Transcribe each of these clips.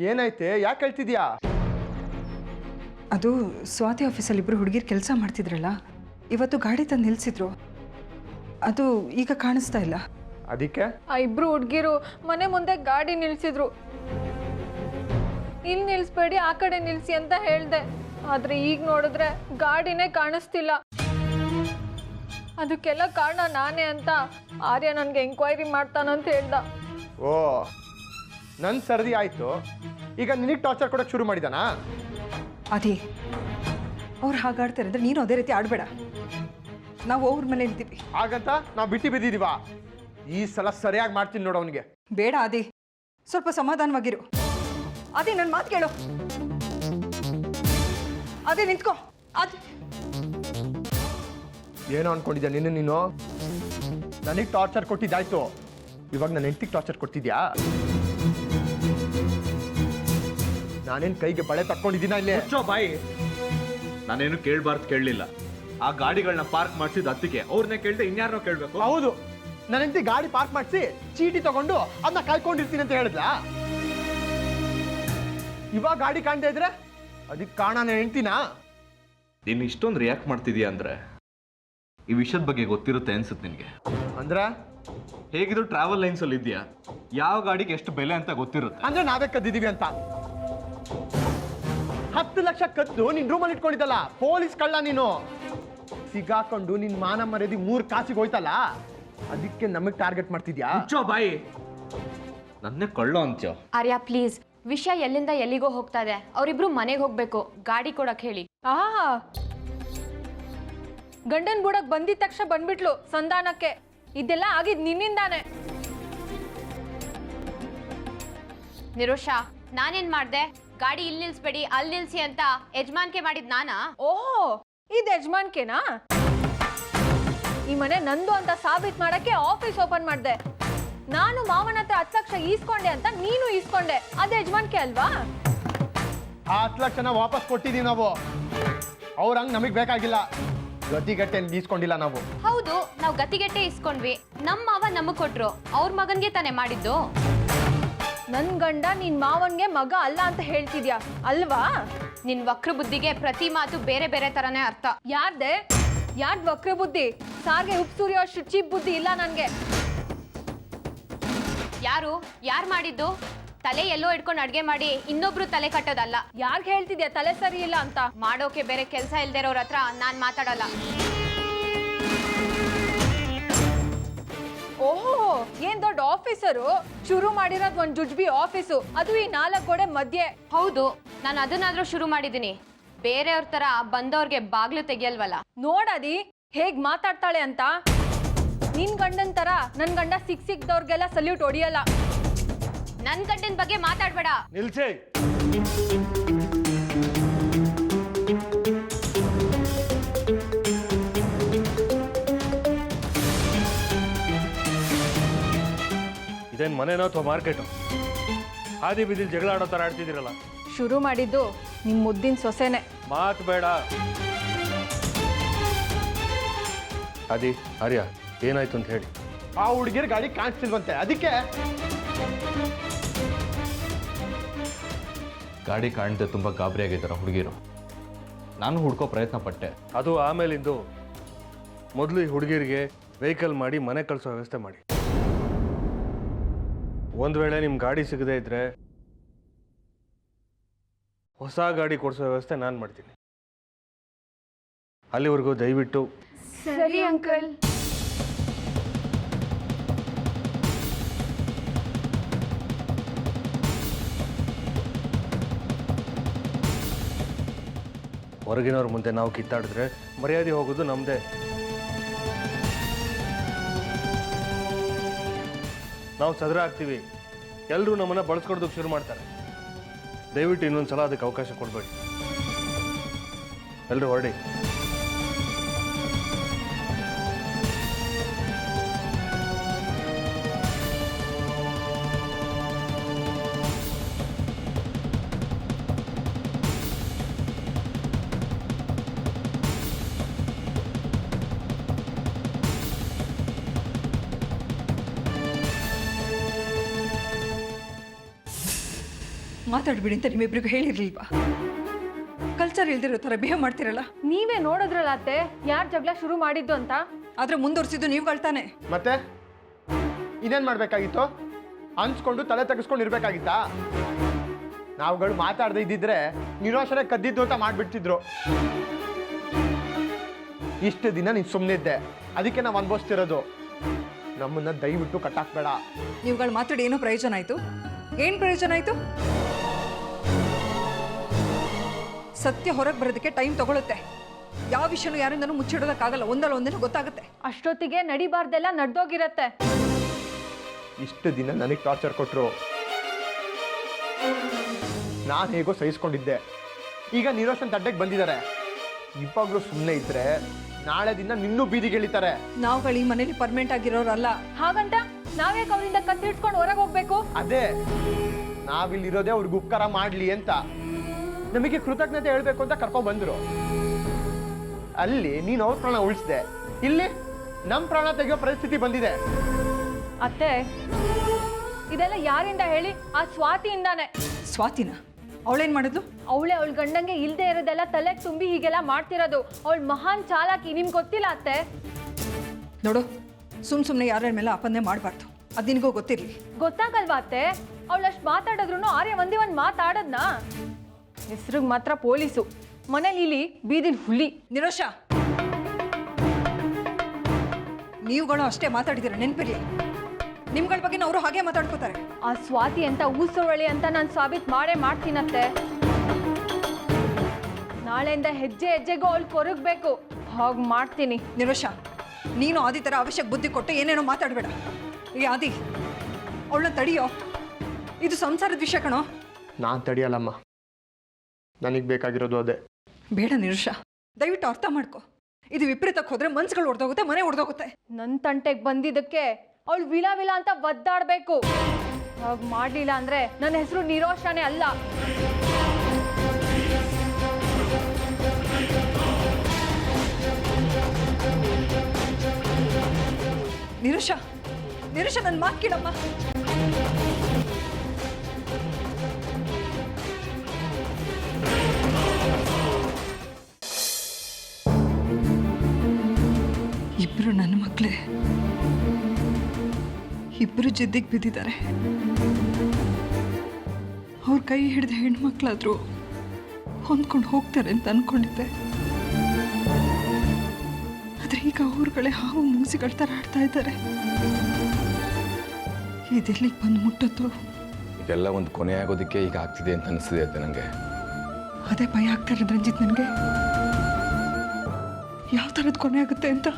ಏನಾಯ್ತೆ? ಯಾಕೆ ಹೇಳ್ತಿದ್ಯಾ? ಅದು ಸ್ವಾತಿ ಆಫೀಸಲ್ಲಿ ಇಬ್ಬರು ಹುಡುಗಿರು ಕೆಲಸ ಮಾಡ್ತಿದ್ರಲ್ಲ, ಇವತ್ತು ಗಾಡಿ ತಂದು ನಿಲ್ಲಿಸಿದ್ರು. ಅದು ಈಗ ಕಾಣಿಸ್ತಾ ಇಲ್ಲ. ಅದಕ್ಕೆ ಆ ಇಬ್ರು ಹುಡುಗಿರು ಮನೆ ಮುಂದೆ ಗಾಡಿ ನಿಲ್ಸಿದ್ರು. ಇಲ್ಲಿ ನಿಲ್ಸ್ಬೇಡಿ, ಆ ಕಡೆ ನಿಲ್ಸಿ ಅಂತ ಹೇಳ್ದೆ. ಆದ್ರೆ ಈಗ ನೋಡಿದ್ರೆ ಗಾಡಿನೇ ಕಾಣಿಸ್ತಿಲ್ಲ. ಅದಕ್ಕೆಲ್ಲ ಕಾರಣ ನಾನೇ ಅಂತ ಆರ್ಯ ನನ್ಗೆ ಎಂಕ್ವೈರಿ ಮಾಡ್ತಾನಂತ ಹೇಳ್ದ. ಓ, ನನ್ನ ಸರದಿ ಆಯ್ತು, ಈಗ ನಿನಗೆ ಟಾರ್ಚರ್ ಕೊಡೋಕೆ ಶುರು ಮಾಡಿದಾನಾ? ಅದೇ ಅವ್ರು ಹಾಗಾಡ್ತಾರೆ ಅಂದ್ರೆ ನೀನು ಅದೇ ರೀತಿ ಆಡಬೇಡ. ನಾವು ಅವ್ರ ಮನೆ ಇರ್ತೀವಿ. ಹಾಗಂತ ನಾವು ಬಿಟ್ಟು ಬಿದ್ದಿದೀವ? ಈ ಸಲ ಸರಿಯಾಗಿ ಮಾಡ್ತೀನಿ ನೋಡು ಅವನಿಗೆ. ಬೇಡ ಅದೇ, ಸ್ವಲ್ಪ ಸಮಾಧಾನವಾಗಿರು. ಅದೇ ನನ್ನ ಮಾತು ಕೇಳು. ಅದೇ ನಿಂತ್ಕೋ. ಅದೇ ಏನೋ ಅನ್ಕೊಂಡಿದ್ಯಾ ನೀನು? ನನಗೆ ಟಾರ್ಚರ್ ಕೊಟ್ಟಿದ್ದಾಯ್ತು, ಇವಾಗ ನನ್ನ ಹೆಂಡತಿಗೆ ಟಾರ್ಚರ್ ಕೊಡ್ತಿದ್ಯಾ? ನಾನೇನು ಕೈಗೆ ಬಳೆ ತಕ್ಕೊಂಡಿದ್ದೀನ ಇಲ್ಲಿ? ಬಾಯಿ, ನಾನೇನು ಕೇಳಲಿಲ್ಲ. ಆ ಗಾಡಿಗಳನ್ನ ಪಾರ್ಕ್ ಮಾಡಿಸಿದ ಅದಕ್ಕೆ ಅವ್ರನ್ನೇ ಕೇಳ್ದೆ, ಇನ್ಯಾರನ್ನೋ ಕೇಳಬೇಕು? ಹೌದು, ನನ್ನ ಹೆಂಡತಿ ಗಾಡಿ ಪಾರ್ಕ್ ಮಾಡಿಸಿ ಚೀಟಿ ತಗೊಂಡು ಅದನ್ನ ಕಾಯ್ಕೊಂಡಿರ್ತೀನಿ ಅಂತ ಹೇಳಿದ್ಲಾ? ಇವಾಗ ಗಾಡಿ ಕಾಣ್ತಾ ಇದ್ರೆ ಅದಕ್ಕೆ ಕಾರಣ ನನ್ನ ಹೆಂಡ್ತಿನಾ? ನೀನು ಇಷ್ಟೊಂದು ರಿಯಾಕ್ಟ್ ಮಾಡ್ತಿದ್ಯಾ ಅಂದ್ರೆ ಈ ವಿಷಯದ ಬಗ್ಗೆ ಗೊತ್ತಿರುತ್ತೆ ಅನ್ಸುತ್ತೆ ನಿನಗೆ. ಅಂದ್ರೆ ಹೇಗಿದ್ರು ಟ್ರಾವೆಲ್ ಲೈನ್ಸ್ ಅಲ್ಲಿ ಇದೆಯಾ, ಯಾವ ಗಾಡಿಗೆ ಎಷ್ಟು ಬೆಲೆ ಅಂತ ಗೊತ್ತಿರುತ್ತೆ. ಅಂದ್ರೆ ನಾವೇ ಕದ್ದಿದೀವಿ ಅಂತ? 10 ಲಕ್ಷ ಕದ್ದು ನಿನ್ ರೂಮಲ್ಲಿ ಇಟ್ಕೊಂಡಿದ್ದಲ್ಲ, ಪೊಲೀಸ್ ಕಳ್ಳ ನೀನು. ಸಿಗಾಕೊಂಡು ನಿನ್ ಮಾನ ಮರ್ಯಾದೆ 3 ಕಾಸಿಗೆ ಹೋಯ್ತಲ್ಲ, ಅದಕ್ಕೆ ನಮಗ್ ಟಾರ್ಗೆಟ್ ಮಾಡ್ತಿದ್ಯಾ? ಬಾಯಿ, ನನ್ನೇ ಕಳ್ಳ ಅಂತ್ಯೋ. ಆರ್ಯ ಪ್ಲೀಸ್, ವಿಷಯ ಎಲ್ಲಿಂದ ಎಲ್ಲಿಗೋ ಹೋಗ್ತಾ ಇದೆ. ಅವರಿಬ್ರು ಮನೆಗೆ ಹೋಗ್ಬೇಕು, ಗಾಡಿ ಕೊಡಕ್ ಹೇಳಿ. ಗಂಡನ್ ಬುಡಕ್ ಬಂದಿದ ತಕ್ಷಣ ಬಂದ್ಬಿಟ್ಲು ಸಂಧಾನಕ್ಕೆ. ಇದೆಲ್ಲ ಆಗಿದ್ ನಿನ್ನಿಂದಾನೆ. ನಿರೋಷಾ, ನಾನೇನ್ ಮಾಡ್ದೆ? ಗಾಡಿ ಇಲ್ಲಿ ನಿಲ್ಸ್ಬೇಡಿ ಅಲ್ಲಿ ನಿಲ್ಸಿ ಅಂತ ಯಜಮಾನ್ಕೆ ಮಾಡಿದ್ ನಾನಾ? ಓಹೋ, ಇದ್ ಯಜಮಾನ್ಕೆನಾ? ಈ ಮನೆ ನಂದು ಅಂತ ಸಾಬೀತ್ ಮಾಡಕ್ಕೆ ಆಫೀಸ್ ಓಪನ್ ಮಾಡ್ದೆ. ನಾನು ಮಾವನ ಹತ್ರ 10 ಲಕ್ಷ ಈಸ್ಕೊಂಡೆ ಅಂತ ನೀನು ಈಸ್ಕೊಂಡೆ, ಅದ್ ಯಜಮಾನ್ಕೆ ಅಲ್ವಾ? ಆ 10 ಲಕ್ಷನ ವಾಪಸ್ ಕೊಟ್ಟಿದೀವಿ ನಾವು. ಅವ್ರ ಹಂಗ್ ನಮಗ್ ಬೇಕಾಗಿಲ್ಲ, ಗತಿಗಟ್ಟೆ ಈಸ್ಕೊಂಡಿಲ್ಲ ನಾವು. ಹೌದು, ನಾವು ಗತಿಗೆಟ್ಟೆ ಇಸ್ಕೊಂಡ್ವಿ. ನಮ್ಮ ಮಾವ ನಮಗ್ ಕೊಟ್ರು, ಅವ್ರ ಮಗನ್ಗೆ ತಾನೇ ಮಾಡಿದ್ದು. ನನ್ ಗಂಡ ನಿನ್ ಮಾವನ್ಗೆ ಮಗ ಅಲ್ಲ ಅಂತ ಹೇಳ್ತಿದ್ಯಾ ಅಲ್ವಾ? ನಿನ್ ವಕ್ರ ಬುದ್ಧಿಗೆ ಪ್ರತಿ ಮಾತು ಬೇರೆ ಬೇರೆ ತರನೇ ಅರ್ಥ. ಯಾರ್ದ್ ವಕ್ರ ಬುದ್ಧಿ? ಸಾರ್ಗೆ ಉಪ್ಪು ಸುರಿಯೋ ಚೀಪ್ ಬುದ್ಧಿ ಇಲ್ಲ ನನ್ಗೆ. ಯಾರು ಮಾಡಿದ್ದು? ತಲೆ ಎಲ್ಲೋ ಇಟ್ಕೊಂಡು ಅಡ್ಗೆ ಮಾಡಿ ಇನ್ನೊಬ್ರು ತಲೆ ಕಟ್ಟೋದಲ್ಲ. ಯಾರ್ಗ್ ಹೇಳ್ತಿದ್ಯಾ ತಲೆ ಸರಿ ಇಲ್ಲ ಅಂತ? ಮಾಡೋಕೆ ಬೇರೆ ಕೆಲಸ ಇಲ್ದಿರೋರ ಹತ್ರ ನಾನ್ ಮಾತಾಡಲ್ಲ. ಓಹೋ, ಏನ್ ದೊಡ್ಡ ಆಫೀಸರು ಶುರು ಮಾಡಿರೋದ್ ಒಂದ್ ಜುಜ್ಬಿ ಆಫೀಸು, ಅದು ಈ 4 ಗೋಡೆ ಮಧ್ಯೆ. ಹೌದು, ನಾನು ಅದನ್ನಾದ್ರೂ ಶುರು ಮಾಡಿದೀನಿ. ಬೇರೆಯವ್ರ ತರ ಬಂದವ್ರಿಗೆ ಬಾಗ್ಲು ತೆಗಿಯಲ್ವಲ್ಲ. ನೋಡದಿ ಹೇಗ್ ಮಾತಾಡ್ತಾಳೆ ಅಂತ. ನಿನ್ ಗಂಡನ್ ತರ ನನ್ ಗಂಡ ಸಿಕ್ದವ್ರಿಗೆಲ್ಲ ಸಲ್ಯೂಟ್ ಹೊಡಿಯಲ್ಲ. ನನ್ ಗಂಡನ್ ಬಗ್ಗೆ ಮಾತಾಡ್ಬೇಡ. ನಿಲ್ಸೇ. ಇದೇನು ಮನೆನೋ ಅಥವಾ ಮಾರ್ಕೆಟು? ಹಾದಿ ಬೀದಿಲ್ ಜಗಳ ಆಡೋ ಥರ ಆಡ್ತಿದ್ದೀರಲ್ಲ. ಶುರು ಮಾಡಿದ್ದು ನಿಮ್ ಮುದ್ದಿನ ಸೊಸೆನೆ. ಮಾತು ಬೇಡ. ಹಾದಿ, ಆರ್ಯ, ಏನಾಯ್ತು ಅಂತ ಹೇಳಿ. ಆ ಹುಡುಗಿರ್ ಗಾಡಿ ಕಾಣಿಸ್ತಿಲ್ವಂತೆ, ಅದಕ್ಕೆ. ಗಾಡಿ ಕಾಣದೆ ತುಂಬ ಗಾಬರಿ ಆಗಿದ್ದಾರೆ ಹುಡುಗಿರು. ನಾನು ಹುಡ್ಕೋ ಪ್ರಯತ್ನ ಪಟ್ಟೆ. ಅದು ಆಮೇಲಿಂದು. ಮೊದಲು ಈ ಹುಡುಗಿರಿಗೆ ವೆಹಿಕಲ್ ಮಾಡಿ ಮನೆ ಕಳಿಸೋ ವ್ಯವಸ್ಥೆ ಮಾಡಿ. ಒಂದು ವೇಳೆ ನಿಮ್ಮ ಗಾಡಿ ಸಿಗದೇ ಇದ್ರೆ ಹೊಸ ಗಾಡಿ ಕೊಡಿಸೋ ವ್ಯವಸ್ಥೆ ನಾನು ಮಾಡ್ತೀನಿ. ಅಲ್ಲಿವರೆಗೂ ದಯವಿಟ್ಟು. ಸರಿ ಅಂಕಲ್. ಹೊರಗಿನವ್ರ ಮುಂದೆ ನಾವು ಕಿತ್ತಾಡಿದ್ರೆ ಮರ್ಯಾದೆ ಹೋಗೋದು ನಮ್ಮದೇ. ನಾವು ಸದರ ಆಗ್ತೀವಿ, ಎಲ್ಲರೂ ನಮ್ಮನ್ನು ಬಳಸ್ಕೊಡೋದಕ್ಕೆ ಶುರು ಮಾಡ್ತಾರೆ. ದಯವಿಟ್ಟು ಇನ್ನೊಂದು ಸಲ ಅದಕ್ಕೆ ಅವಕಾಶ ಕೊಡಬೇಡಿ. ಎಲ್ಲರೂ ಹೊರಡಿ. ಮಾತಾಡ್ಬಿಡಿ ಅಂತ ನಿಮ್ಮಿಬ್ರಿಗೂ ಹೇಳಿರ್ಲಿಲ್ವಾ? ಕಲ್ಚರ್ ಇಲ್ದಿರೋ ಥರ ಬಿಹೇವ್ ಮಾಡ್ತಿರಲ್ಲ. ನೀವೇ ನೋಡಿದ್ರಲ್ಲ ಅತ್ತೆ ಯಾರು ಜಗಳ ಶುರು ಮಾಡಿದ್ದು ಅಂತ. ಆದ್ರೆ ಮುಂದುವರ್ಸಿದ್ದು ನೀವುಗಳು ತಾನೆ. ಮತ್ತೆ ಇನ್ನೇನು ಮಾಡಬೇಕಾಗಿತ್ತು? ಅನ್ಸ್ಕೊಂಡು ತಲೆ ತೆಗೆಸ್ಕೊಂಡು ಇರ್ಬೇಕಾಗಿತ್ತಾ? ನಾವುಗಳು ಮಾತಾಡದೇ ಇದ್ದಿದ್ರೆ ನಿರೋಷನೇ ಕದ್ದಿದ್ದು ಅಂತ ಮಾಡಿಬಿಡ್ತಿದ್ರು. ಇಷ್ಟು ದಿನ ನೀನು ಸುಮ್ಮನೆ ಇದ್ದೆ, ಅದಕ್ಕೆ ನಾವು ಅನ್ಭವಿಸ್ತಿರೋದು. ನಮ್ಮನ್ನ ದಯವಿಟ್ಟು ಕಟ್ಟಾಕ್ಬೇಡ. ನೀವುಗಳು ಮಾತಾಡಿ ಏನೋ ಪ್ರಯೋಜನ ಆಯ್ತು? ಏನು ಪ್ರಯೋಜನ ಆಯ್ತು? ಸತ್ಯ ಹೊರಗೆ ಬರೋದಕ್ಕೆ ಟೈಮ್ ತಗೊಳುತ್ತೆ. ಯಾವ ವಿಷಯನೂ ಯಾರಿಂದನೂ ಮುಚ್ಚಿಡೋದಕ್ಕಾಗಲ್ಲ. ಒಂದಲ್ಲ ಒಂದಿನ ಗೊತ್ತಾಗುತ್ತೆ. ಅಷ್ಟೊತ್ತಿಗೆ ನಡಿಬಾರ್ದೆಲ್ಲ ನಡ್ದೋಗಿರತ್ತೆ. ಇಷ್ಟು ದಿನ ನನಗೆ ಟಾರ್ಚರ್ ಕೊಟ್ಟರು, ನಾನು ಹೇಗೋ ಸಹಿಸ್ಕೊಂಡಿದ್ದೆ. ಈಗ ನಿರೋಷನ್ ತಡ್ಡೆಗೆ ಬಂದಿದ್ದಾರೆ. ಇವಾಗಲೂ ಸುಮ್ಮನೆ ಇದ್ರೆ ನಾಳೆ ದಿನ ನಿನ್ನೂ ಬೀದಿಗೆ ಎಳಿತಾರೆ. ನಾವುಗಳು ಈ ಮನೇಲಿ ಪರ್ಮನೆಂಟ್ ಆಗಿರೋರಲ್ಲ. ಹಾಗಂತ ನಾವ್ಯಾಕೆ ಅವರಿಂದ ಕತ್ತಿಡ್ಸ್ಕೊಂಡು ಹೊರಗೆ ಹೋಗ್ಬೇಕು? ಅದೇ ನಾವಿಲ್ಲಿರೋದೇ ಅವ್ರಿಗೆ ಉಪಕಾರ ಮಾಡ್ಲಿ ಅಂತ, ನಮಗೆ ಕೃತಜ್ಞತೆ ಹೇಳ್ಬೇಕು ಅಂತ ಕರ್ಕೊಂಡ್ ಬಂದ್ರು. ಅಲ್ಲಿ ನೀನು ಅವ್ರ ಪ್ರಾಣ ಉಳಿಸ್ದೆ, ಇಲ್ಲಿ ನಮ್ಮ ಪ್ರಾಣ ತೆಗೆಯೋ ಪರಿಸ್ಥಿತಿ ಬಂದಿದೆ. ಅತ್ತೆ ಇದೆಲ್ಲ ಯಾರಿಂದ ಹೇಳಿ? ಆ ಸ್ವಾತಿಯಿಂದಾನೆ. ಸ್ವಾತಿನ ಅವಳೇನ್ ಮಾಡಿದ್ಲು? ಅವಳೇ ಅವಳ ಗಂಡಂಗೆ ಇಲ್ದೇ ಇರೋದೆಲ್ಲ ತಲೆಗೆ ತುಂಬಿ ಹೀಗೆಲ್ಲ ಮಾಡ್ತಿರೋದು. ಅವಳು ಮಹಾನ್ ಚಾಲಾಕಿ, ನಿಮ್ಗೆ ಗೊತ್ತಿಲ್ಲ ಅತ್ತೆ? ನೋಡು, ಸುಮ್ಮನೆ ಯಾರ ಮೇಲೆ ಅಪಂದೆ ಮಾಡಬಾರ್ದು. ಅದು ನಿನಗೂ ಗೊತ್ತಿರಲಿ. ಗೊತ್ತಾಗಲ್ವಾ ಅತ್ತೆ? ಅವಳಷ್ಟು ಮಾತಾಡಿದ್ರು ಆರ್ಯ ಒಂದೇ ಒಂದು ಮಾತಾಡದ್ನ. ಹೆಸ್ರಿಗೆ ಮಾತ್ರ ಪೊಲೀಸು, ಮನೇಲಿ ಇಲ್ಲಿ ಬೀದಿನ ಹುಲಿ. ನಿರೋಷ, ನೀವುಗಳು ಅಷ್ಟೇ ಮಾತಾಡಿದ್ದೀರ, ನೆನಪಿರ್ಲಿ. ನಿಮ್ಗಳ ಬಗ್ಗೆ ಅವರು ಹಾಗೆ ಮಾತಾಡ್ಕೋತಾರೆ. ಆ ಸ್ವಾತಿ ಅಂತ ಊಸುವಳಿ ಅಂತ ನಾನು ಸಾಬೀತು ಮಾಡೇ ಮಾಡ್ತೀನತ್ತೆ. ನಾಳೆಯಿಂದ ಹೆಜ್ಜೆ ಹೆಜ್ಜೆಗೂ ಅವಳು ಕೊರಗಬೇಕು, ಹಾಗೆ ಮಾಡ್ತೀನಿ. ನಿರೋಷ, ನೀನು ಆದಿ ಥರ ಅವಶ್ಯಕ ಬುದ್ಧಿ ಕೊಟ್ಟು ಏನೇನೋ ಮಾತಾಡಬೇಡ. ಈ ಆದಿ, ಅವಳನ್ನ ತಡಿಯೋ. ಇದು ಸಂಸಾರದ ವಿಷಯ ಕಣೋ. ನಾನು ತಡಿಯಲ್ಲಮ್ಮ, ನನಗೆ ಬೇಕಾಗಿರೋದು ಅದೇ. ಬೇಡ ನಿರೋಷ, ದಯವಿಟ್ಟು ಅರ್ಥ ಮಾಡ್ಕೊ. ಇದು ವಿಪರೀತಕ್ಕೆ ಹೋದ್ರೆ ಮನ್ಸುಗಳು ಹೊಡೆದೋಗುತ್ತೆ, ಮನೆ ಹೊಡೆದೋಗುತ್ತೆ. ನನ್ನ ತಂಟೆಗೆ ಬಂದಿದ್ದಕ್ಕೆ ಅವಳು ವಿಲ ವಿಲ ಅಂತ ಒದ್ದಾಡಬೇಕು. ಹಾಗೆ ಮಾಡಲಿಲ್ಲ ಅಂದ್ರೆ ನನ್ನ ಹೆಸರು ನಿರೋಷನೇ ಅಲ್ಲ. ನಿರೋಷ, ನಿರೋಷ, ನನ್ನ ಮಾತು ಕೇಳಮ್ಮ. ಇಬ್ರು ನನ್ನ ಮಕ್ಕಳೇ, ಇಬ್ಬರು ಜಿದ್ದಿಗೆ ಬಿದ್ದಿದ್ದಾರೆ. ಅವ್ರ ಕೈ ಹಿಡಿದ ಹೆಣ್ಮಕ್ಳಾದ್ರು ಹೊಂದ್ಕೊಂಡು ಹೋಗ್ತಾರೆ ಅಂತ ಅನ್ಕೊಂಡಿದ್ದೆ. ಆದ್ರೆ ಈಗ ಅವ್ರುಗಳೇ ಹಾವು ಮೂಸಿಗಳ ಥರ ಆಡ್ತಾ ಇದ್ದಾರೆ. ಇದೆಲ್ಲಿಗೆ ಬಂದು ಮುಟ್ಟತ್ತು? ಇದೆಲ್ಲ ಒಂದು ಕೊನೆ ಆಗೋದಕ್ಕೆ ಈಗ ಆಗ್ತಿದೆ ಅಂತ ಅನಿಸ್ತಿದೆ ಅತ್ತೆ ನನಗೆ. ಅದೇ ಭಯ ಆಗ್ತಾ ಇರೋದು ರಂಜಿತ್ ನನಗೆ. ಯಾವ ಥರದ್ದು ಕೊನೆ ಆಗುತ್ತೆ ಅಂತ.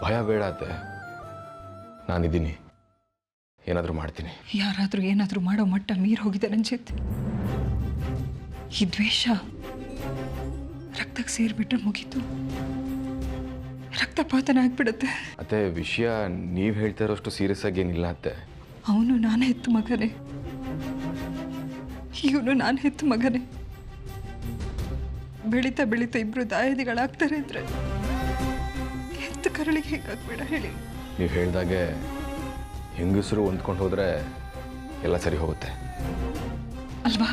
ಭಯ ಬೇಡ ಅತ್ತೆ, ನಾನಿದ್ದೀನಿ, ಏನಾದರೂ ಮಾಡ್ತೀನಿ. ಯಾರಾದರೂ ಏನಾದರೂ ಮಾಡೋ ಮಟ್ಟ ಮೀರ್ ಹೋಗಿದೆ ರಂಜಿತ್. ಈ ದ್ವೇಷ ರಕ್ತಕ್ಕೆ ಸೇರಿಬಿಟ್ರೆ ಮುಗೀತು, ರಕ್ತಪಾತನ ಆಗ್ಬಿಡುತ್ತೆ. ಅತ್ತೆ, ವಿಷಯ ನೀವು ಹೇಳ್ತಾ ಇರೋಷ್ಟು ಸೀರಿಯಸ್ ಆಗಿ ಏನಿಲ್ಲ ಅತ್ತೆ. ಅವನು ನಾನು ಹೆತ್ತು ಮಗನೇ, ಇವನು ನಾನು ಹೆತ್ತು ಮಗನೇ. ಬೆಳೀತಾ ಬೆಳೀತಾ ಇಬ್ರು ದಾಯಾದಿಗಳಾಗ್ತಾರೆ ಅಂದ್ರೆ ಹೆತ್ತು ಕರಳಿಗೆ ಹೇಗಾಗ್ಬೇಡ ಹೇಳಿ. ನೀವು ಹೇಳ್ದಾಗೆ ಹೆಂಗಸರು ಹೊಂದ್ಕೊಂಡು ಹೋದ್ರೆ ಎಲ್ಲ ಸರಿ ಹೋಗುತ್ತೆ ಅಲ್ವಾ?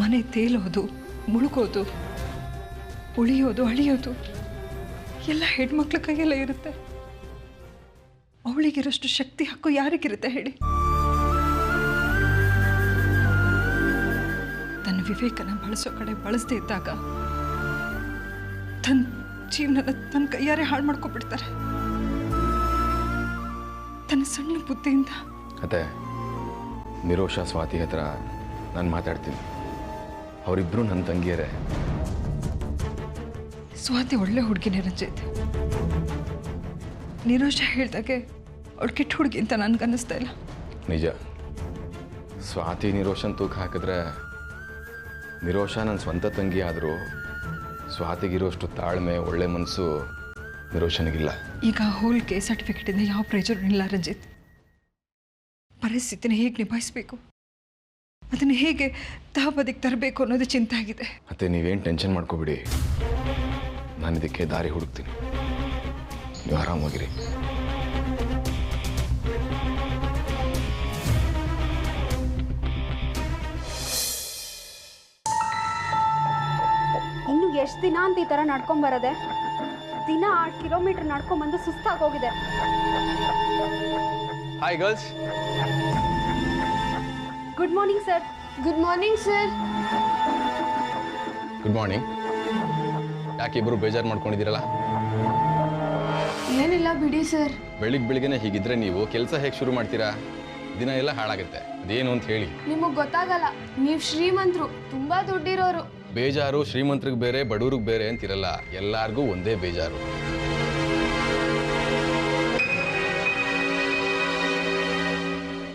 ಮನೆ ತೇಲೋದು, ಮುಳುಗೋದು, ಉಳಿಯೋದು, ಅಳಿಯೋದು ಎಲ್ಲ ಹೆಣ್ಮಕ್ಳ ಕೈಯೆಲ್ಲ ಇರುತ್ತೆ. ಅವಳಿಗಿರೋಷ್ಟು ಶಕ್ತಿ ಹಕ್ಕು ಯಾರಿಗಿರುತ್ತೆ ಹೇಳಿ? ತನ್ನ ವಿವೇಕನ ಬಳಸೋ ಕಡೆ ಬಳಸದೇ ಇದ್ದಾಗ ತನ್ನ ಜೀವನನ ತನ್ನ ಕೈಯಾರೆ ಹಾಳು ಮಾಡ್ಕೊಬಿಡ್ತಾರೆ. ತನ್ನ ಸಣ್ಣ ಬುದ್ಧಿಯಿಂದ. ಅತ್ತೆ, ನಿರೋಷ ಸ್ವಾತಿ ಹತ್ರ ನಾನು ಮಾತಾಡ್ತೀನಿ. ಅವರಿಬ್ಬರು ನನ್ನ ತಂಗಿಯರೇ. ಸ್ವಾತಿ ಒಳ್ಳೆ ಹುಡುಗಿನೇ ರಂಜಿತ್. ನಿರೋಷ ಹೇಳ್ದಾಗೆ ಅವಳು ಕೆಟ್ಟ ಹುಡುಗಿ ಅಂತ ನನಗನ್ನಿಸ್ತಾ ಇಲ್ಲ. ನಿಜ, ಸ್ವಾತಿ ನಿರೋಷನ್ ತೂಕ ಹಾಕಿದ್ರೆ ನಿರೋಷ ನನ್ನ ಸ್ವಂತ ತಂಗಿ ಆದರೂ ಸ್ವಾತಿಗಿರೋಷ್ಟು ತಾಳ್ಮೆ, ಒಳ್ಳೆ ಮನಸ್ಸು ನಿರೋಷನಿಗಿಲ್ಲ. ಈಗ ಹೋಲಿಕೆ ಸರ್ಟಿಫಿಕೇಟಿಂದ ಯಾವ ಪ್ರಯೋಜನ ಇಲ್ಲ ರಂಜಿತ್. ಪರಿಸ್ಥಿತಿನ ಹೇಗೆ ನಿಭಾಯಿಸಬೇಕು, ಅದನ್ನು ಹೇಗೆ ತಹಬದಿಗೆ ತರಬೇಕು ಅನ್ನೋದು ಚಿಂತೆ ಆಗಿದೆ. ಮತ್ತೆ ನೀವೇನು ಟೆನ್ಷನ್ ಮಾಡ್ಕೋಬಿಡಿ, ನಾನು ಇದಕ್ಕೆ ದಾರಿ ಹುಡುಕ್ತೀನಿ. ನೀವು ಆರಾಮಾಗಿರಿ. ಎಷ್ಟು ದಿನ ಅಂತ ಈ ಥರ ನಡ್ಕೊಂಬರೋದೆ? ದಿನ 8 ಕಿಲೋಮೀಟರ್ ನಡ್ಕೊಂಬಂದು ಸುಸ್ತಾಗೋಗಿದೆ. Hi girls. Good morning sir. Good morning sir. Good morning. ಯಾಕೆ ಇಬ್ಬರು ಬೇಜಾರು ಮಾಡ್ಕೊಂಡಿದ್ದೀರಲ್ಲ? ಏನಿಲ್ಲ ಬಿಡಿ ಸರ್. ಬೆಳಿಗ್ಗೆನೆ ಹೀಗಿದ್ರೆ ನೀವು ಕೆಲಸ ಹೇಗೆ ಶುರು ಮಾಡ್ತೀರಾ? ದಿನ ಎಲ್ಲ ಹಾಳಾಗುತ್ತೆ. ಅದೇನು ಅಂತ ಹೇಳಿ. ನಿಮಗೆ ಗೊತ್ತಾಗಲ್ಲ, ನೀವು ಶ್ರೀಮಂತರು, ತುಂಬಾ ದುಡ್ಡಿರೋರು. ಬೇಜಾರು ಶ್ರೀಮಂತರಿಗೆ ಬೇರೆ ಬಡವ್ರಿಗೆ ಬೇರೆ ಅಂತಿರಲ್ಲ, ಎಲ್ಲಾರ್ಗೂ ಒಂದೇ ಬೇಜಾರು.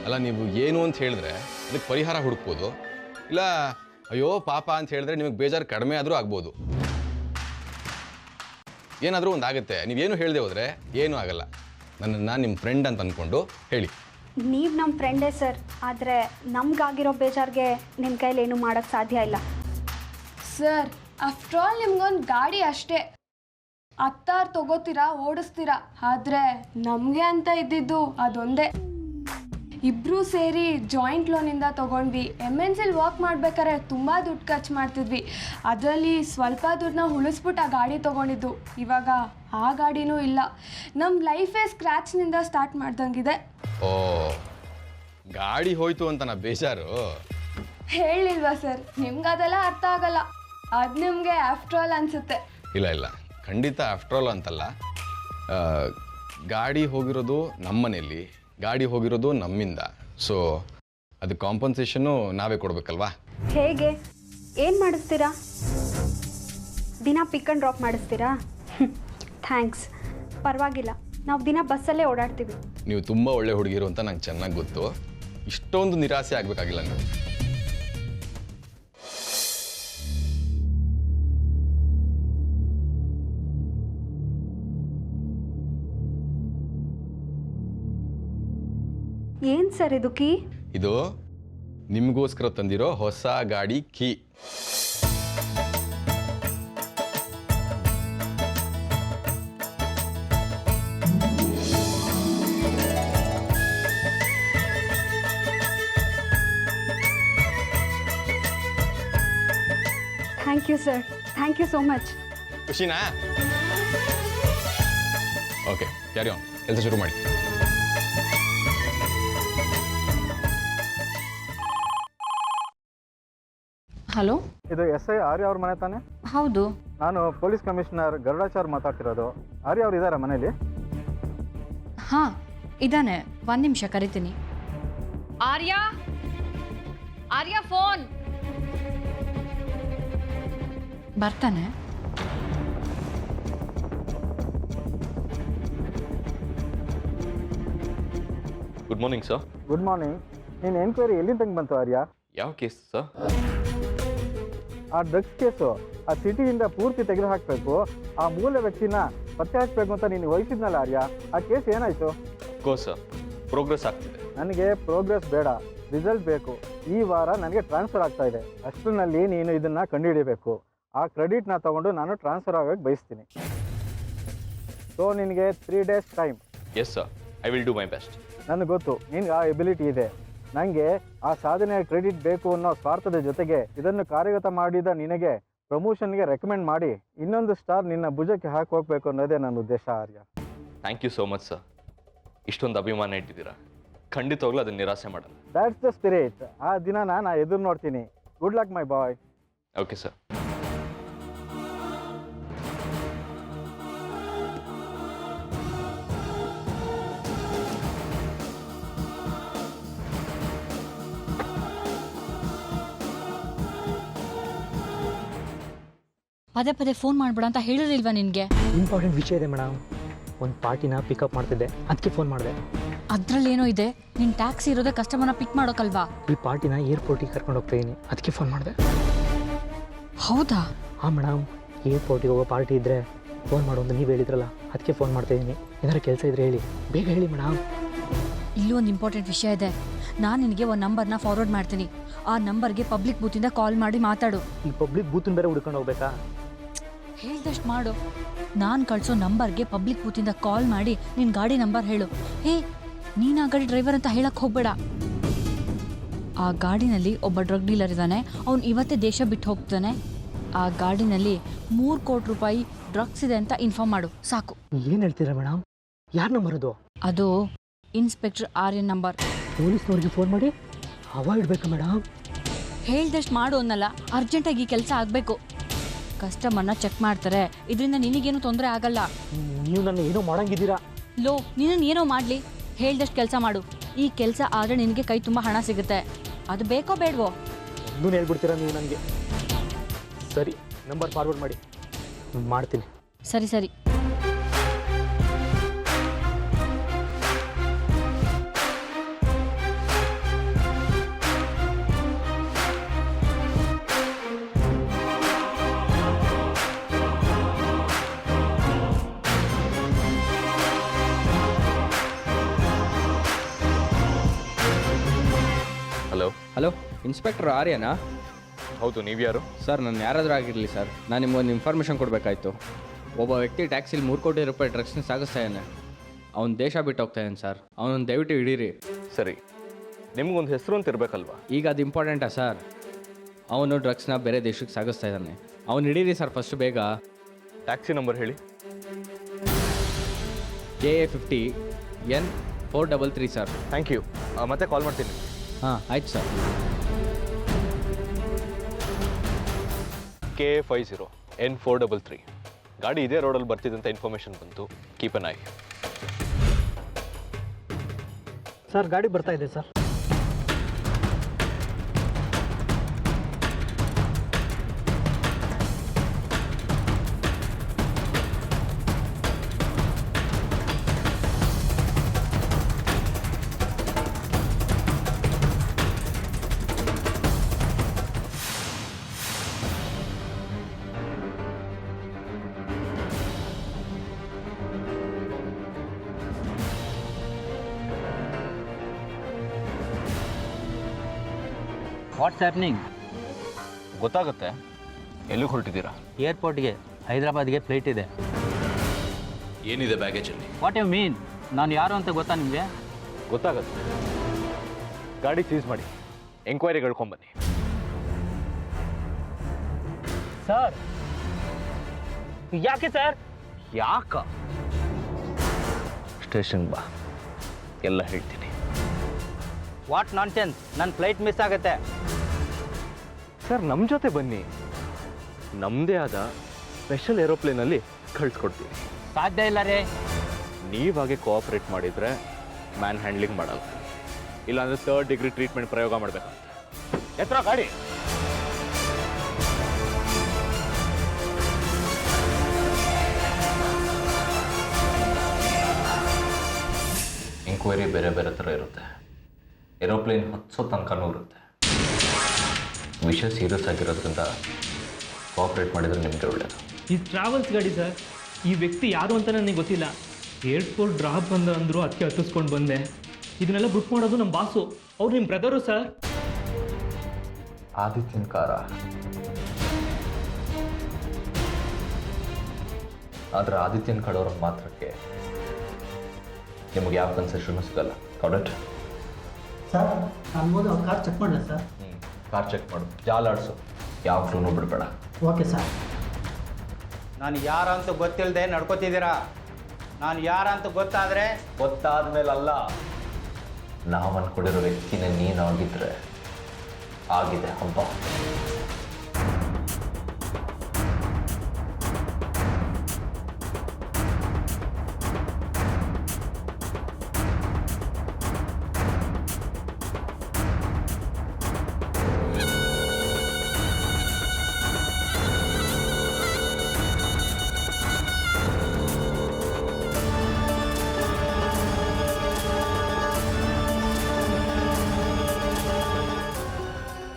ಅಲ್ಲ, ನೀವು ಏನು ಅಂತ ಹೇಳಿದ್ರೆ ಅದಕ್ಕೆ ಪರಿಹಾರ ಹುಡುಕ್ಬೋದು, ಇಲ್ಲ ಅಯ್ಯೋ ಪಾಪ ಅಂತ ಹೇಳಿದ್ರೆ ನಿಮಗೆ ಬೇಜಾರು ಕಡಿಮೆ ಆದರೂ ಆಗ್ಬೋದು. ಏನಾದರೂ ಒಂದು ಆಗುತ್ತೆ. ನೀವೇನು ಹೇಳದೆ ಹೋದರೆ ಏನೂ ಆಗಲ್ಲ. ನಾನು ನಿಮ್ಮ ಫ್ರೆಂಡ್ ಅಂತ ಅಂದ್ಕೊಂಡು ಹೇಳಿ. ನೀವು ನಮ್ಮ ಫ್ರೆಂಡೇ ಸರ್, ಆದರೆ ನಮಗಾಗಿರೋ ಬೇಜಾರಿಗೆ ನಿಮ್ಮ ಕೈಲಿ ಏನೂ ಮಾಡೋಕ್ಕೆ ಸಾಧ್ಯ ಇಲ್ಲ. ಸರ್, ಆಫ್ಟರ್ ಆಲ್ ನಿಮ್ಗೊಂದು ಗಾಡಿ ಅಷ್ಟೇ. ಅತ್ತಾರು ತಗೋತೀರಾ, ಓಡಿಸ್ತೀರಾ, ಆದರೆ ನಮಗೆ ಅಂತ ಇದ್ದಿದ್ದು ಅದೊಂದೇ. ಇಬ್ಬರೂ ಸೇರಿ ಜಾಯಿಂಟ್ ಲೋನಿಂದ ತೊಗೊಂಡ್ವಿ. MNCಲಿ ವರ್ಕ್ ಮಾಡ್ಬೇಕಾದ್ರೆ ತುಂಬ ದುಡ್ಡು ಖರ್ಚು ಮಾಡ್ತಿದ್ವಿ. ಅದರಲ್ಲಿ ಸ್ವಲ್ಪ ದುಡ್ಡನ್ನ ಉಳಿಸ್ಬಿಟ್ಟು ಆ ಗಾಡಿ ತೊಗೊಂಡಿದ್ದು. ಇವಾಗ ಆ ಗಾಡಿನೂ ಇಲ್ಲ. ನಮ್ಮ ಲೈಫೇ ಸ್ಕ್ರ್ಯಾಚ್ನಿಂದ ಸ್ಟಾರ್ಟ್ ಮಾಡ್ದಂಗಿದೆ. ಓ, ಗಾಡಿ ಹೋಯ್ತು ಅಂತ ನಾ ಬೇಜಾರು. ಹೇಳಿಲ್ವಾ ಸರ್, ನಿಮ್ಗೆ ಅದೆಲ್ಲ ಅರ್ಥ ಆಗಲ್ಲ. ಅದು ನಿಮಗೆ ಆಫ್ಟರ್ ಆಲ್ ಅನಿಸುತ್ತೆ. ಇಲ್ಲ, ಖಂಡಿತ ಆಫ್ಟರ್ ಆಲ್ ಅಂತಲ್ಲ. ಗಾಡಿ ಹೋಗಿರೋದು ನಮ್ಮ ಮನೆಯಲ್ಲಿ, ಗಾಡಿ ಹೋಗಿರೋದು ನಮ್ಮಿಂದ. ಸೊ ಅದು ಕಾಂಪನ್ಸೇಷನ್ನು ನಾವೇ ಕೊಡಬೇಕಲ್ವಾ? ಹೇಗೆ? ಏನು ಮಾಡಿಸ್ತೀರಾ? ದಿನ ಪಿಕ್ ಆ್ಯಂಡ್ ಡ್ರಾಪ್ ಮಾಡಿಸ್ತೀರಾ? ಥ್ಯಾಂಕ್ಸ್, ಪರವಾಗಿಲ್ಲ. ನಾವು ದಿನ ಬಸ್ಸಲ್ಲೇ ಓಡಾಡ್ತೀವಿ. ನೀವು ತುಂಬ ಒಳ್ಳೆ ಹುಡುಗಿರು ಅಂತ ನಂಗೆ ಚೆನ್ನಾಗಿ ಗೊತ್ತು. ಇಷ್ಟೊಂದು ನಿರಾಸೆ ಆಗಬೇಕಾಗಿಲ್ಲ ನೀವು. ಏನು ಸರ್ ಇದು ಕೀ? ಇದು ನಿಮಗೋಸ್ಕರ ತಂದಿರೋ ಹೊಸ ಗಾಡಿ key. Thank you sir, thank you so much. ಖುಷಿನಾ? ಓಕೆ, ಕ್ಯಾರಿ ಆನ್, ಕೆಲಸ ಶುರು ಮಾಡಿ. ಹಲೋ, ಇದು SI ಆರ್ಯ ಅವ್ರ ಮನೆ ತಾನೆ? ಹೌದು. ನಾನು ಪೊಲೀಸ್ ಕಮಿಷನರ್ ಗರುಡಾಚಾರ್ ಮಾತಾಡ್ತಿರೋದು. ಆರ್ಯ ಅವ್ರು ಇದ್ದಾರಾ ಮನೇಲಿ? ಹಾಂ, ಇದ್ದಾನೆ. 1 ನಿಮಿಷ ಕರಿತೀನಿ. ಆರ್ಯ, ಫೋನ್ ಬರ್ತಾನೆ. Good morning sir. Good morning. ನೀನು ಎನ್ಕ್ವೈರಿ ಎಲ್ಲಿಂದ ತಂಗೆ ಬಂತು ಆರ್ಯ? ಯಾವ ಕೇಸ್ ಸರ್? ಆ ಡ್ರಗ್ಸ್ ಕೇಸು. ಆ ಸಿಟಿಯಿಂದ ಪೂರ್ತಿ ತೆಗೆದು ಹಾಕಬೇಕು. ಆ ಮೂಲ ವ್ಯಕ್ತಿನ ಪತ್ತೆ ಹಚ್ಚಬೇಕು ಅಂತ ನೀನು ವಹಿಸಿದ್ನಲ್ಲ ಆರ್ಯ, ಆ ಕೇಸ್ ಏನಾಯಿತು? ಕೋರ್ಸ್ ಸರ್, ಪ್ರೋಗ್ರೆಸ್ ಆಗ್ತಿದೆ. ನನಗೆ ಪ್ರೋಗ್ರೆಸ್ ಬೇಡ, ರಿಸಲ್ಟ್ ಬೇಕು. ಈ ವಾರ ನನಗೆ ಟ್ರಾನ್ಸ್ಫರ್ ಆಗ್ತಾ ಇದೆ. ಅಷ್ಟರಲ್ಲಿ ನೀನು ಇದನ್ನು ಕಂಡುಹಿಡಿಯಬೇಕು. ಆ ಕ್ರೆಡಿಟ್ನ ತೊಗೊಂಡು ನಾನು ಟ್ರಾನ್ಸ್ಫರ್ ಆಗೋಕ್ಕೆ ಬಯಸ್ತೀನಿ. ಸೊ ನಿನಗೆ 3 days time. Yes sir, I will do my best. ನನಗೆ ಗೊತ್ತು ನಿನ್ಗೆ ಆ ಎಬಿಲಿಟಿ ಇದೆ. ನನಗೆ ಆ ಸಾಧನೆಯ ಕ್ರೆಡಿಟ್ ಬೇಕು ಅನ್ನೋ ಸ್ವಾರ್ಥದ ಜೊತೆಗೆ ಇದನ್ನು ಕಾರ್ಯಗತ ಮಾಡಿದ ನಿನಗೆ ಪ್ರಮೋಷನ್ಗೆ ರೆಕಮೆಂಡ್ ಮಾಡಿ ಇನ್ನೊಂದು ಸ್ಟಾರ್ ನಿನ್ನ ಭುಜಕ್ಕೆ ಹಾಕಿ ಹೋಗ್ಬೇಕು ಅನ್ನೋದೇ ನನ್ನ ಉದ್ದೇಶ Arya. Thank you so much sir. ಇಷ್ಟೊಂದು ಅಭಿಮಾನ ಇಟ್ಟಿದ್ದೀರಾ. ಖಂಡಿತವಾಗ್ಲೂ ಅದನ್ನು ನಿರಾಸೆ ಮಾಡಲ್ಲ. That's the spirit. ಆ ದಿನ ನಾನು ಎದುರು ನೋಡ್ತೀನಿ. Good luck my boy. Okay sir. ಪದೇ ಪದೇ ಫೋನ್ ಮಾಡ್ಬೇಡ ಅಂತ ಹೇಳಿರಲಿಲ್ವಾ ನಿನಗೆ? ಇಂಪಾರ್ಟೆಂಟ್ ವಿಷಯ ಇದೆ ಮೇಡಮ್. ಒಂದು ಪಾರ್ಟಿನ ಪಿಕಪ್ ಮಾಡ್ತಿದ್ದೆ, ಅದಕ್ಕೆ ಫೋನ್ ಮಾಡಿದೆ. ಅದರಲ್ಲೇನೋ ಇದೆ. ನಿನ್ನ ಟ್ಯಾಕ್ಸಿ ಇರೋದೇ ಕಸ್ಟಮರ್ನ ಪಿಕ್ ಮಾಡೋಕ್ಕಲ್ವಾ? ಈ ಪಾರ್ಟಿನ ಏರ್ಪೋರ್ಟಿಗೆ ಕರ್ಕೊಂಡು ಹೋಗ್ತಾ ಇದ್ದೀನಿ, ಅದಕ್ಕೆ ಫೋನ್ ಮಾಡಿದೆ. ಹೌದಾ? ಹಾಂ ಮೇಡಮ್, ಏರ್ಪೋರ್ಟಿಗೆ ಹೋಗೋ ಪಾರ್ಟಿ ಇದ್ದರೆ ಫೋನ್ ಮಾಡು ಅಂತ ನೀವು ಹೇಳಿದ್ರಲ್ಲ, ಅದಕ್ಕೆ ಫೋನ್ ಮಾಡ್ತಾಯಿದ್ದೀನಿ. ಏನಾದ್ರು ಕೆಲಸ ಇದ್ರೆ ಹೇಳಿ, ಬೇಗ ಹೇಳಿ ಮೇಡಮ್. ಇಲ್ಲೂ ಒಂದು ಇಂಪಾರ್ಟೆಂಟ್ ವಿಷಯ ಇದೆ. ನಾನು ನಿನಗೆ ಒಂದು ನಂಬರ್ನ ಫಾರ್ವರ್ಡ್ ಮಾಡ್ತೀನಿ. ಆ ನಂಬರ್ಗೆ ಪಬ್ಲಿಕ್ ಬೂತಿಂದ ಕಾಲ್ ಮಾಡಿ ಮಾತಾಡು. ಈ ಪಬ್ಲಿಕ್ ಬೂತನ್ನು ಬೇರೆ ಹುಡ್ಕೊಂಡು ಹೋಗ್ಬೇಕಾ? ಹೇಳ್ದಷ್ಟು ಮಾಡು. ನಾನು ಕಳಿಸೋ ನಂಬರ್ಗೆ ಪಬ್ಲಿಕ್ ಬೂತಿಂದ ಕಾಲ್ ಮಾಡಿ ನಿನ್ನ ಗಾಡಿ ನಂಬರ್ ಹೇಳು. ಹೇ, ನೀನು ಆ ಗಾಡಿ ಡ್ರೈವರ್ ಅಂತ ಹೇಳಕ್ಕೆ ಹೋಗ್ಬೇಡ. ಆ ಗಾಡಿನಲ್ಲಿ ಒಬ್ಬ ಡ್ರಗ್ ಡೀಲರ್ ಇದ್ದಾನೆ. ಅವ್ನು ಇವತ್ತೇ ದೇಶ ಬಿಟ್ಟು ಹೋಗ್ತಾನೆ. ಆ ಗಾಡಿನಲ್ಲಿ 3 ಕೋಟಿ ರೂಪಾಯಿ ಡ್ರಗ್ಸ್ ಇದೆ ಅಂತ ಇನ್ಫಾರ್ಮ್ ಮಾಡು ಸಾಕು. ಏನು ಹೇಳ್ತೀರಾ ಮೇಡಮ್? ಯಾರು ನಂಬರ್ ಅದು? ಅದು ಇನ್ಸ್ಪೆಕ್ಟರ್ ಆರ್ಯನ್ ನಂಬರ್. ಪೊಲೀಸ್ನವ್ರಿಗೆ ಫೋನ್ ಮಾಡಿ ಹವಾ ಇಡಬೇಕಾ ಮೇಡಮ್? ಹೇಳ್ದಷ್ಟು ಮಾಡು ಅನ್ನಲ್ಲ, ಅರ್ಜೆಂಟಾಗಿ ಈ ಕೆಲಸ ಆಗಬೇಕು. ಕಸ್ಟಮರ್ನ ಚೆಕ್ ಮಾಡ್ತಾರೆ, ಇದರಿಂದ ನಿನಗೇನು ತೊಂದರೆ ಆಗಲ್ಲ. ನೀವು ನನ್ನ ಏನೋ ಮಾಡಂಗಿದ್ದೀರಾ? ಲೋ, ನಿನ್ನನ್ನು ಏನೋ ಮಾಡಲಿ, ಹೇಳ್ದಷ್ಟು ಕೆಲಸ ಮಾಡು. ಈ ಕೆಲಸ ಆದರೆ ನಿನಗೆ ಕೈ ತುಂಬ ಹಣ ಸಿಗುತ್ತೆ. ಅದು ಬೇಕೋ ಬೇಡವೋ? ಇನ್ನೂ ಹೇಳ್ಬಿಡ್ತೀರಾ ನೀವು ನನಗೆ? ಸರಿ, ನಂಬರ್ ಫಾರ್ವರ್ಡ್ ಮಾಡಿ, ಮಾಡ್ತೀನಿ. ಸರಿ ಸರಿ. ಹಲೋ. ಹಲೋ, ಇನ್ಸ್ಪೆಕ್ಟರ್ ಆರ್ಯನಾ? ಹೌದು, ನೀವು ಯಾರು? ಸರ್, ನಾನು ಯಾರಾದರೂ ಆಗಿರಲಿ ಸರ್, ನಾನು ನಿಮ್ಗೊಂದು ಇನ್ಫಾರ್ಮೇಷನ್ ಕೊಡಬೇಕಾಯ್ತು. ಒಬ್ಬ ವ್ಯಕ್ತಿ ಟ್ಯಾಕ್ಸಿಲಿ 3 ಕೋಟಿ ರೂಪಾಯಿ ಡ್ರಗ್ಸ್ನ ಸಾಗಿಸ್ತಾ ಇದ್ದಾನೆ. ಅವ್ನು ದೇಶ ಬಿಟ್ಟು ಹೋಗ್ತಾ ಇದ್ದಾನೆ ಸರ್. ಅವನನ್ನು ದಯವಿಟ್ಟು ಹಿಡೀರಿ. ಸರಿ, ನಿಮ್ಗೊಂದು ಹೆಸರು ಅಂತ ಇರಬೇಕಲ್ವಾ? ಈಗ ಅದು ಇಂಪಾರ್ಟೆಂಟಾ ಸರ್? ಅವನು ಡ್ರಗ್ಸ್ನ ಬೇರೆ ದೇಶಕ್ಕೆ ಸಾಗಿಸ್ತಾ ಇದ್ದಾನೆ. ಅವ್ನು ಹಿಡೀರಿ ಸರ್ ಫಸ್ಟ್ ಬೇಗ. ಟ್ಯಾಕ್ಸಿ ನಂಬರ್ ಹೇಳಿ. KA50 N433 sir. Thank you. ಮತ್ತೆ ಕಾಲ್ ಮಾಡ್ತೀನಿ. ಹಾಂ, ಆಯ್ತು ಸರ್. KA50 N433. ಗಾಡಿ ಇದೇ ರೋಡಲ್ಲಿ ಬರ್ತಿದ್ದಂಥ ಇನ್ಫಾರ್ಮೇಷನ್ ಬಂತು. Keep an I. ಸರ್, ಗಾಡಿ ಬರ್ತಾ ಇದೆ ಸರ್. What's happening? ಗೊತ್ತಾಗುತ್ತೆ. ಎಲ್ಲಿಗೆ ಹೊರಟಿದ್ದೀರಾ? ಏರ್ಪೋರ್ಟ್ಗೆ, ಹೈದರಾಬಾದ್ಗೆ ಫ್ಲೈಟ್ ಇದೆ. ಏನಿದೆ ಬ್ಯಾಗೇಜಲ್ಲಿ? What you mean? ನಾನು ಯಾರು ಅಂತ ಗೊತ್ತಾ ನಿಮಗೆ? ಗೊತ್ತಾಗುತ್ತೆ. ಗಾಡಿ ಸೀಸ್ ಮಾಡಿ ಎಂಕ್ವೈರಿ ಹೇಳ್ಕೊಂಬನ್ನಿ. ಸರ್, ಯಾಕೆ ಸರ್? ಯಾಕ? ಸ್ಟೇಷನ್ ಬಾ, ಎಲ್ಲ ಹೇಳ್ತೀನಿ. What nonsense? ನನ್ನ ಫ್ಲೈಟ್ ಮಿಸ್ ಆಗುತ್ತೆ. ಸರ್, ನಮ್ಮ ಜೊತೆ ಬನ್ನಿ. ನಮ್ಮದೇ ಆದ ಸ್ಪೆಷಲ್ ಏರೋಪ್ಲೇನಲ್ಲಿ ಕಳಿಸ್ಕೊಡ್ತೀವಿ. ಸಾಧ್ಯ ಇಲ್ಲ ರೀ. ನೀವಾಗೆ ಕೋಆಪ್ರೇಟ್ ಮಾಡಿದರೆ ಮ್ಯಾನ್ ಹ್ಯಾಂಡ್ಲಿಂಗ್ ಮಾಡಲ್ಲ, ಇಲ್ಲಾಂದರೆ 3rd ಡಿಗ್ರಿ ಟ್ರೀಟ್ಮೆಂಟ್ ಪ್ರಯೋಗ ಮಾಡಬೇಕಂತ. ಎತ್ತರ ಗಾಡಿ. ಎಂಕ್ವೈರಿ ಬೇರೆ ಬೇರೆ ಥರ ಇರುತ್ತೆ. ಏರೋಪ್ಲೇನ್ 10 ತನಕನೂ ಇರುತ್ತೆ. ವಿಷಯ ಸೀರಿಯಸ್ ಆಗಿರೋದ್ರಿಂದ ಕೋಆಪ್ರೇಟ್ ಮಾಡಿದರೆ ನಿಮಗೆ ಒಳ್ಳೆಯದು. ಈ ಟ್ರಾವೆಲ್ಸ್ ಗಾಡಿ ಸರ್. ಈ ವ್ಯಕ್ತಿ ಯಾರು ಅಂತ ನನಗೆ ಗೊತ್ತಿಲ್ಲ. ಏರ್ಪೋರ್ಟ್ ಡ್ರಾಪ್ ಬಂದ ಅಂದರು, ಅದಕ್ಕೆ ಹತ್ತಿಸ್ಕೊಂಡು ಬಂದೆ. ಇದನ್ನೆಲ್ಲ ಬುಕ್ ಮಾಡೋದು ನಮ್ಮ ಬಾಸು. ಅವ್ರು ನಿಮ್ಮ ಬ್ರದರು ಸರ್. ಆದಿತ್ಯನ ಕಾರ. ಆದರೆ ಆದಿತ್ಯನ ಕಡೆಯವ್ರ ಮಾತ್ರಕ್ಕೆ ನಿಮಗೆ ಯಾವ ಕನ್ಸೆಷನು ಸಿಗಲ್ಲ. ಕರೆಕ್ಟ್ ಸರ್, ನಾನು ಹೋಗಿ ಅವ್ರ ಕಾರ್ ಚೆಕ್ ಮಾಡಲ ಸರ್? ಕಾರ್ ಚೆಕ್ ಮಾಡು, ಜಾಲಾಡ್ಸು, ಯಾವ ಕ್ಲೂನು ಬಿಡಬೇಡ. Okay sir. ನಾನು ಯಾರಂತ ಗೊತ್ತಿಲ್ಲದೆ ನಡ್ಕೋತಿದ್ದೀರಾ. ನಾನು ಯಾರಂತ ಗೊತ್ತಾದರೆ? ಗೊತ್ತಾದ ಮೇಲಲ್ಲ, ನಾವು ಅನ್ಕೊಂಡಿರೋ ವ್ಯಕ್ತಿನ ನೀನಾಗಿದ್ರೆ ಆಗಿದೆ ಹಬ್ಬ.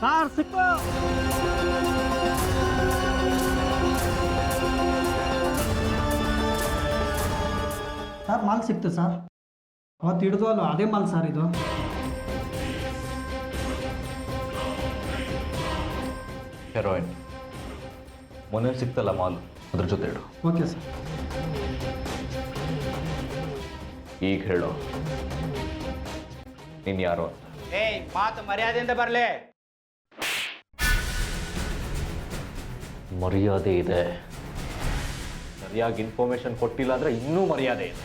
ಕಾರ್ ಸಿಕ್ಕು. ಸರ್, ಮಾಲ್ ಸಿಕ್ತು ಸರ್. ಅವತ್ತು ಹಿಡಿದು ಅಲ್ಲ, ಅದೇ ಮಾಲ್ ಸರ್ ಇದು. ಹೆರೋಯಿನ್ ಮೊನ್ನೆ ಸಿಕ್ತಲ್ಲ ಮಾಲ್, ಅದ್ರ ಜೊತೆ ಇಡು. Okay sir. ಈಗ ಹೇಳು, ನೀನು ಯಾರು? ಮಾತು ಮರ್ಯಾದೆಯಿಂದ ಬರಲೇ. ಮರ್ಯಾದೆ ಇದೆ. ಸರಿಯಾಗಿ ಇನ್ಫಾರ್ಮೇಶನ್ ಕೊಟ್ಟಿಲ್ಲ ಅಂದರೆ ಇನ್ನೂ ಮರ್ಯಾದೆ ಇದೆ.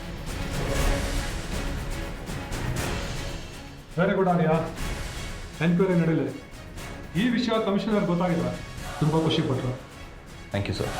ವೆರಿ ಗುಡ್ ಆರ್ಯ. ಎನ್ಕ್ವೈರಿ ನಡೀಲಿ. ಈ ವಿಷಯ ಕಮಿಷನರ್ ಗೊತ್ತಾಗಿಲ್ಲ, ತುಂಬ ಖುಷಿ ಪಟ್ಟರು. Thank you sir.